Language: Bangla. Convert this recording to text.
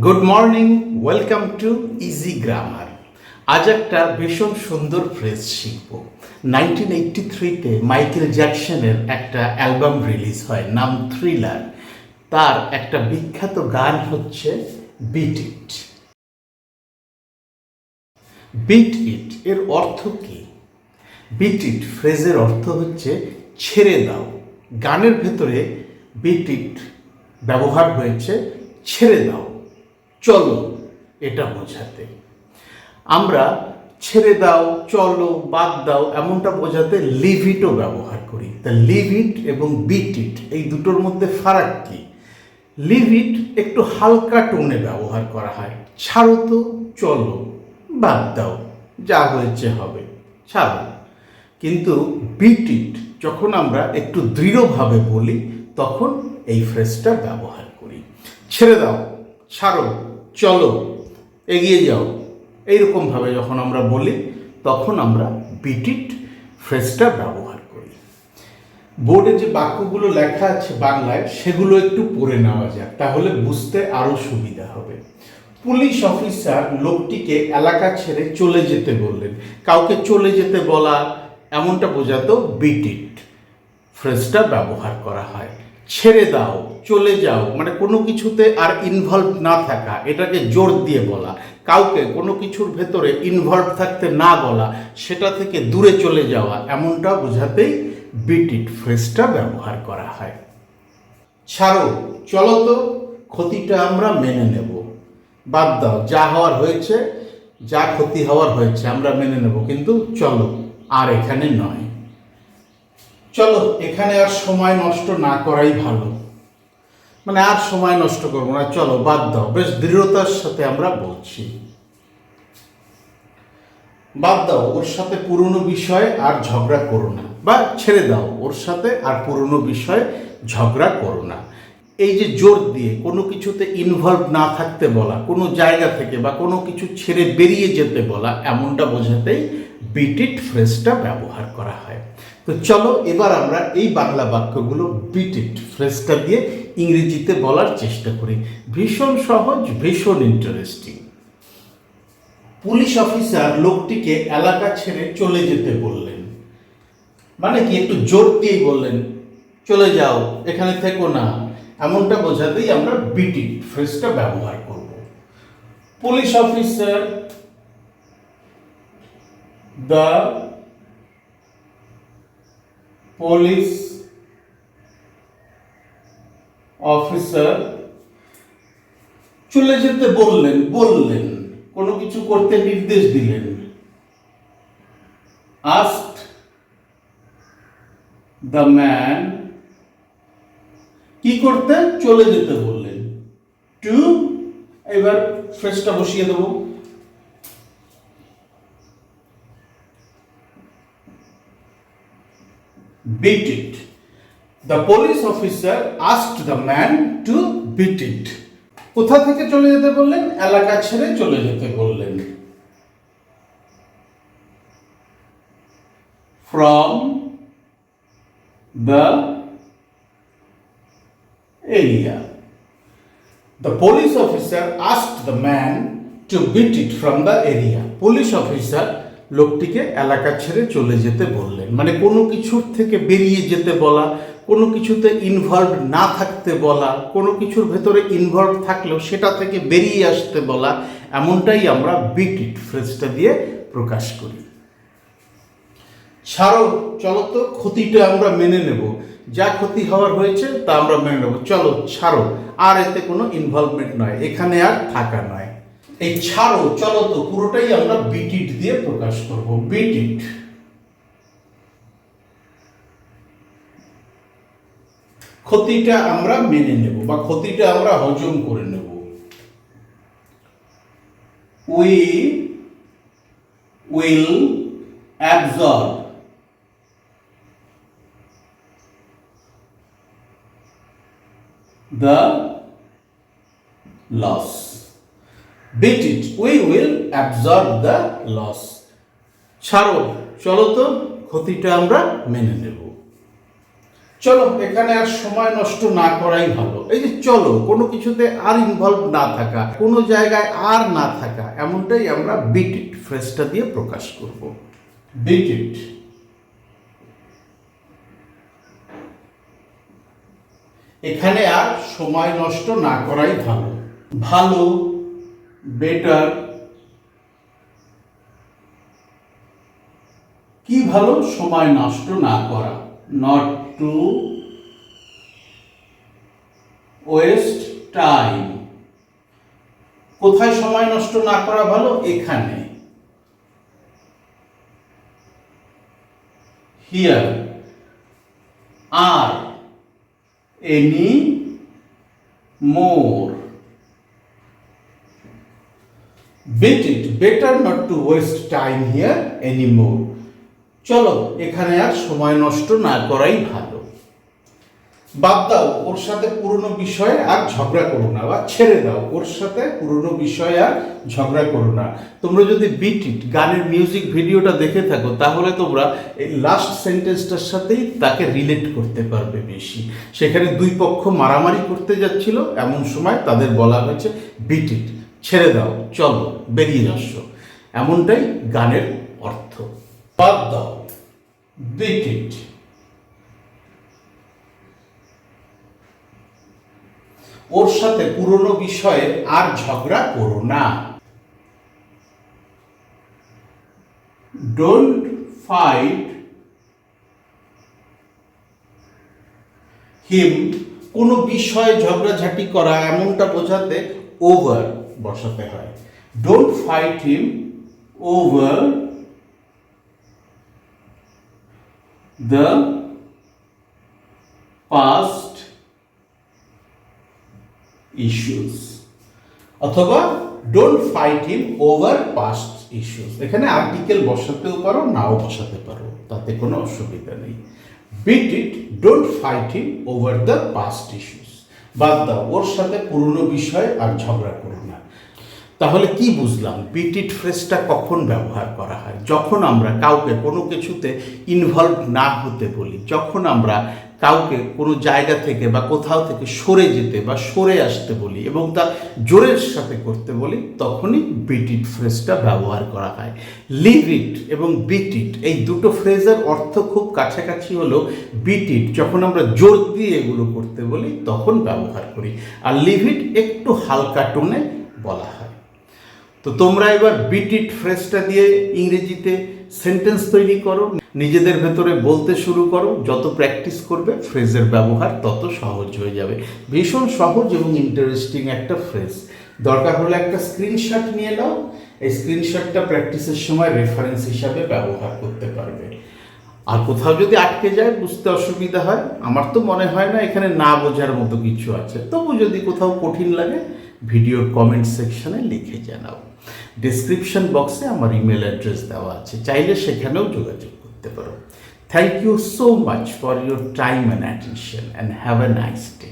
Good morning, welcome to easy grammar. আজ একটা ভীষণ সুন্দর ফ্রেজ শিখব। 1983-তে মাইকেল জ্যাকসনের একটা অ্যালবাম রিলিজ হয়, নাম থ্রিলার। তার একটা বিখ্যাত গান হচ্ছে বিট ইট। বিট ইট এর অর্থ কি? বিট ইট ফ্রেজের অর্থ হচ্ছে ছেড়ে দাও। গানের ভেতরে বিট ইট ব্যবহার হয়েছে ছেড়ে দাও, চলো এটা বোঝাতে। আমরা ছেড়ে দাও, চলো, বাদ দাও এমনটা বোঝাতে লিভ ইটও ব্যবহার করি। তা লিভ ইট এবং বিট ইট এই দুটোর মধ্যে ফারাক কি? লিভ ইট একটু হালকা টোনে ব্যবহার করা হয়, ছাড়ো তো, চলো, বাদ দাও, যা হয়েছে হবে, ছাড়ো। কিন্তু বিট ইট যখন আমরা একটু দৃঢ়ভাবে বলি তখন এই ফ্রেজটা ব্যবহার করি। ছেড়ে দাও, ছাড়ো, চলো, এগিয়ে যাও, এইরকমভাবে যখন আমরা বলি তখন আমরা বিট ইট ফ্রেজটা ব্যবহার করি। বোর্ডে যে বাক্যগুলো লেখা আছে বাংলায় সেগুলো একটু পড়ে নেওয়া যাক, তাহলে বুঝতে আরও সুবিধা হবে। পুলিশ অফিসার লোকটিকে এলাকা ছেড়ে চলে যেতে বললেন। কাউকে চলে যেতে বলা এমনটা বোঝাতেও বিট ইট ফ্রেজটা ব্যবহার করা হয়। ছেড়ে দাও, চলে যাও মানে কোনো কিছুতে আর ইনভলভ না থাকা, এটাকে জোর দিয়ে বলা। কাউকে কোনো কিছুর ভেতরে ইনভলভ থাকতে না বলা, সেটা থেকে দূরে চলে যাওয়া, এমনটা বোঝাতেই বিট ইট ফ্রেজটা ব্যবহার করা হয়। ছাড়ো, চলো তো, ক্ষতিটা আমরা মেনে নেব। বাদ দাও, যা হওয়ার হয়েছে, যা ক্ষতি হওয়ার হয়েছে আমরা মেনে নেব, কিন্তু চলো আর এখানে নয়। চলো এখানে আর সময় নষ্ট না করাই ভালো, মানে আর সময় নষ্ট করবো না, চলো বাদ দাও। বেশ দৃঢ়তার সাথে আমরা বলছি, বাদ দাও, ওর সাথে পুরনো বিষয়ে আর ঝগড়া করো না, বা ছেড়ে দাও, ওর সাথে আর পুরনো বিষয়ে ঝগড়া করো না। এই যে জোর দিয়ে কোনো কিছুতে ইনভলভ না থাকতে বলা, কোনো জায়গা থেকে বা কোনো কিছু ছেড়ে বেরিয়ে যেতে বলা, এমনটা বোঝাতেই বিট ইট ফ্রেজটা ব্যবহার করা হয়। তো চলো এবার আমরা এই বাংলা বাক্যগুলো বিট ইট ফ্রেজটা দিয়ে ইংরেজিতে বলার চেষ্টা করি। ভীষণ সহজ, ভীষণ ইন্টারেস্টিং। পুলিশ অফিসার লোকটিকে এলাকা ছেড়ে চলে যেতে বললেন। মানে কি, একটু জোর দিয়েই বললেন চলে যাও, এখানে থেকো না, এমনটা বোঝাতেই আমরা বিট ইট ফ্রেজটা ব্যবহার করব। Police officer the police officer চলে যেতে বললেন, কোনো কিছু করতে নির্দেশ দিলেন। asked the man, কি করতে? চলে যেতে বললেন। টু, এবার ফ্রেজটা বসিয়ে দেব। beat it. The police officer asked the man to beat it. কোথা থেকে চলে যেতে বললেন? এলাকা ছেড়ে চলে যেতে বললেন। From the area. The police officer asked the man to beat it from the area. Police officer লোকটিকে এলাকা ছেড়ে চলে যেতে বললেন, মানে কোনো কিছুর থেকে বেরিয়ে যেতে বলা, কোনো কিছুতে ইনভলভ না থাকতে বলা, কোনো কিছুর ভেতরে ইনভলভ থাকলেও সেটা থেকে বেরিয়ে আসতে বলা, এমনটাই আমরা বিট ইট ফ্রেজটা দিয়ে প্রকাশ করি। ছাড়ো, চলো তো, ক্ষতিটা আমরা মেনে নেব, যা ক্ষতি হওয়ার হয়েছে তা আমরা মেনে নেব, চলো ছাড়ো, আর এতে কোনো ইনভলভমেন্ট নয়, এখানে আর থাকা নয়। এই ছাড়ো, চলো তো পুরোটাই আমরা বিট ইট দিয়ে প্রকাশ করব। বিট ইট। ক্ষতিটা আমরা মেনে নেব বা ক্ষতিটা আমরা হজম করে নেব। We will absorb the loss. Beat it. We will absorb the loss. ছাড়ো, চলো তো, ক্ষতিটা আমরা মেনে নেব। চলো, এখানে আর সময় নষ্ট না করাই ভালো। এই যে চলো, কোনো কিছুতে আর ইনভলভ না থাকা, কোনো জায়গায় আর না থাকা, এমনটাই আমরা বিট ইট ফ্রেজটা দিয়ে প্রকাশ করব। বিট ইট। এখানে আর সময় নষ্ট না করাই ভালো। ভালো, বেটার। কি ভালো? সময় নষ্ট না করা, নট টু ওয়েস্ট টাইম। কোথায় সময় নষ্ট না করা ভালো? এখানে, হিয়ার। আর any more. Beat it, better not to waste time here any more. চলো, এখানে আর সময় নষ্ট না করাই ভালো। বাদ দাও, ওর সাথে পুরনো বিষয়ে আর ঝগড়া করো না, বা ছেড়ে দাও, ওর সাথে পুরনো বিষয়ে আর ঝগড়া করো না। তোমরা যদি বিট ইট গানের মিউজিক ভিডিওটা দেখে থাকো, তাহলে তোমরা এই লাস্ট সেন্টেন্সটার সাথেই তাকে রিলেট করতে পারবে বেশি। সেখানে দুই পক্ষ মারামারি করতে যাচ্ছিল, এমন সময় তাদের বলা হয়েছে বিট ইট, ছেড়ে দাও, চলো, বেরিয়ে যাচ্ছ। এমনটাই গানের অর্থ। বাদ দাও, বিট ইট। ওর সাথে পুরনো বিষয়ে আর ঝগড়া করো না। Don't fight him. কোনো বিষয়ে ঝগড়াঝাটি করা, এমনটা বোঝাতে ওভার বসাতে হয়। Don't fight him over the past issues, অথবা don't fight him over past issues. এখানে আর্টিকেল বসাতেও পারো, নাও বসাতে পারো, তাতে কোনো অসুবিধা নেই। Beat it, don't fight him over the past issues. বাদ দাও, ওর সাথে পুরনো বিষয় আর ঝগড়া করো না। তাহলে কি বুঝলাম? বিট ইট ফ্রেজটা কখন ব্যবহার করা হয়? যখন আমরা কাউকে কোনো কিছুতে ইনভলভ না হতে বলি, যখন আমরা কাউকে কোনো জায়গা থেকে বা কোথাও থেকে সরে যেতে বা সরে আসতে বলি এবং তা জোরের সাথে করতে বলি, তখনই বিট ইট ফ্রেজটা ব্যবহার করা হয়। লিভ ইট এবং বিট ইট, এই দুটো ফ্রেজের অর্থ খুব কাছাকাছি হলো। বিট ইট যখন আমরা জোর দিয়ে এগুলো করতে বলি, তখন ব্যবহার করি, আর লিভ ইট একটু হালকা টোনে বলা হয়। তো তোমরা এবার বিট ইট ফ্রেজটা দিয়ে ইংরেজিতে সেন্টেন্স তৈরি করো, নিজেদের ভেতরে বলতে শুরু করো। যত প্র্যাকটিস করবে, ফ্রেজের ব্যবহার তত সহজ হয়ে যাবে। ভীষণ সহজ এবং ইন্টারেস্টিং একটা ফ্রেজ। দরকার হলে একটা স্ক্রিনশট নিয়ে নাও, এই স্ক্রিনশটটা প্র্যাকটিসের সময় রেফারেন্স হিসাবে ব্যবহার করতে পারবে। আর কোথাও যদি আটকে যায়, বুঝতে অসুবিধা হয়, আমার তো মনে হয় না এখানে না বোঝার মতো কিছু আছে, তবু যদি কোথাও কঠিন লাগে, ভিডিওর কমেন্ট সেকশনে লিখে জানাও। ডেসক্রিপশন বক্সে আমার ইমেল অ্যাড্রেস দেওয়া আছে, চাইলে সেখানেও যোগাযোগ করতে পারো। Thank you so much for your time and attention, and have a nice day.